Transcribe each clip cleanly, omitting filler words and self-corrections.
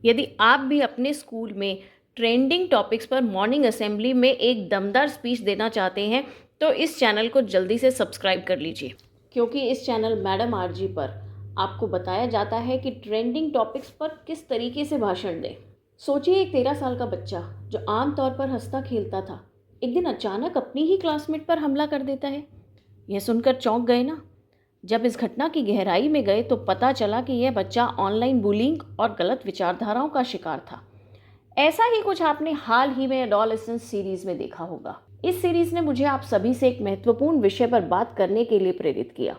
यदि आप भी अपने स्कूल में ट्रेंडिंग टॉपिक्स पर मॉर्निंग असेंबली में एक दमदार स्पीच देना चाहते हैं तो इस चैनल को जल्दी से सब्सक्राइब कर लीजिए, क्योंकि इस चैनल मैडम आरजी पर आपको बताया जाता है कि ट्रेंडिंग टॉपिक्स पर किस तरीके से भाषण दें। सोचिए, एक 13 साल का बच्चा जो आमतौर पर हंसता खेलता था, एक दिन अचानक अपनी ही क्लासमेट पर हमला कर देता है। यह सुनकर चौंक गए ना? जब इस घटना की गहराई में गए तो पता चला कि यह बच्चा ऑनलाइन बुलिंग और गलत विचारधाराओं का शिकार था। ऐसा ही कुछ आपने हाल ही में एडोलेसेंस सीरीज में देखा होगा। इस सीरीज ने मुझे आप सभी से एक महत्वपूर्ण विषय पर बात करने के लिए प्रेरित किया: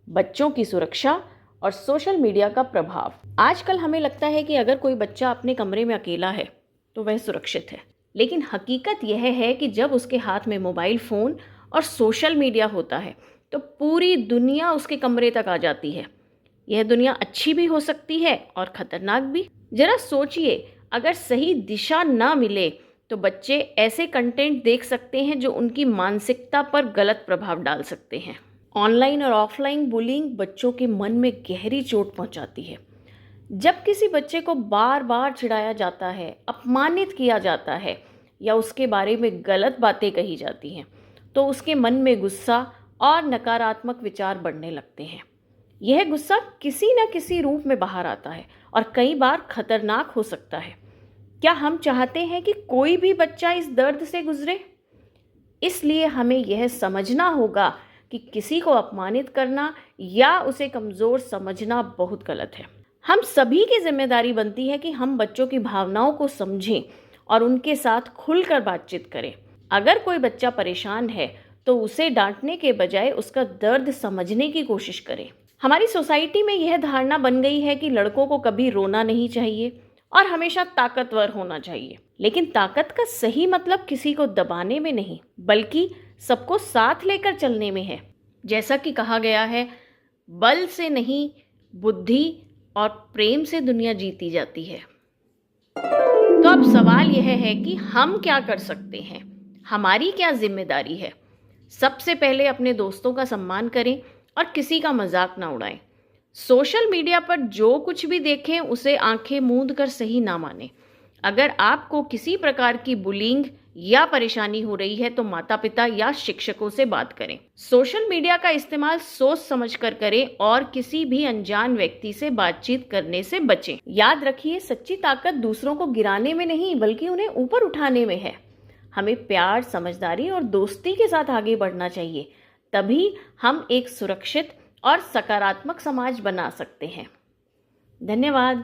बच्चों की सुरक्षा और सोशल मीडिया का प्रभाव। आजकल हमें लगता है कि अगर कोई बच्चा अपने कमरे में अकेला है तो वह सुरक्षित है, लेकिन हकीकत यह है कि जब उसके हाथ में मोबाइल फ़ोन और सोशल मीडिया होता है तो पूरी दुनिया उसके कमरे तक आ जाती है। यह दुनिया अच्छी भी हो सकती है और ख़तरनाक भी। जरा सोचिए, अगर सही दिशा ना मिले तो बच्चे ऐसे कंटेंट देख सकते हैं जो उनकी मानसिकता पर गलत प्रभाव डाल सकते हैं। ऑनलाइन और ऑफलाइन बुलिंग बच्चों के मन में गहरी चोट पहुंचाती है। जब किसी बच्चे को बार बार चिढ़ाया जाता है, अपमानित किया जाता है या उसके बारे में गलत बातें कही जाती हैं, तो उसके मन में गुस्सा और नकारात्मक विचार बढ़ने लगते हैं। यह गुस्सा किसी न किसी रूप में बाहर आता है और कई बार खतरनाक हो सकता है। क्या हम चाहते हैं कि कोई भी बच्चा इस दर्द से गुजरे? इसलिए हमें यह समझना होगा कि किसी को अपमानित करना या उसे कमज़ोर समझना बहुत गलत है। हम सभी की जिम्मेदारी बनती है कि हम बच्चों की भावनाओं को समझें और उनके साथ खुलकर बातचीत करें। अगर कोई बच्चा परेशान है तो उसे डांटने के बजाय उसका दर्द समझने की कोशिश करें। हमारी सोसाइटी में यह धारणा बन गई है कि लड़कों को कभी रोना नहीं चाहिए और हमेशा ताकतवर होना चाहिए, लेकिन ताकत का सही मतलब किसी को दबाने में नहीं, बल्कि सबको साथ लेकर चलने में है। जैसा कि कहा गया है, बल से नहीं, बुद्धि और प्रेम से दुनिया जीती जाती है। तो अब सवाल यह है कि हम क्या कर सकते हैं, हमारी क्या जिम्मेदारी है। सबसे पहले अपने दोस्तों का सम्मान करें और किसी का मजाक ना उड़ाएं। सोशल मीडिया पर जो कुछ भी देखें उसे आंखें मूंद कर सही ना मानें। अगर आपको किसी प्रकार की बुलिंग या परेशानी हो रही है तो माता पिता या शिक्षकों से बात करें। सोशल मीडिया का इस्तेमाल सोच समझ कर करें और किसी भी अनजान व्यक्ति से बातचीत करने से बचें। याद रखिए, सच्ची ताकत दूसरों को गिराने में नहीं बल्कि उन्हें ऊपर उठाने में है। हमें प्यार, समझदारी और दोस्ती के साथ आगे बढ़ना चाहिए, तभी हम एक सुरक्षित और सकारात्मक समाज बना सकते हैं। धन्यवाद।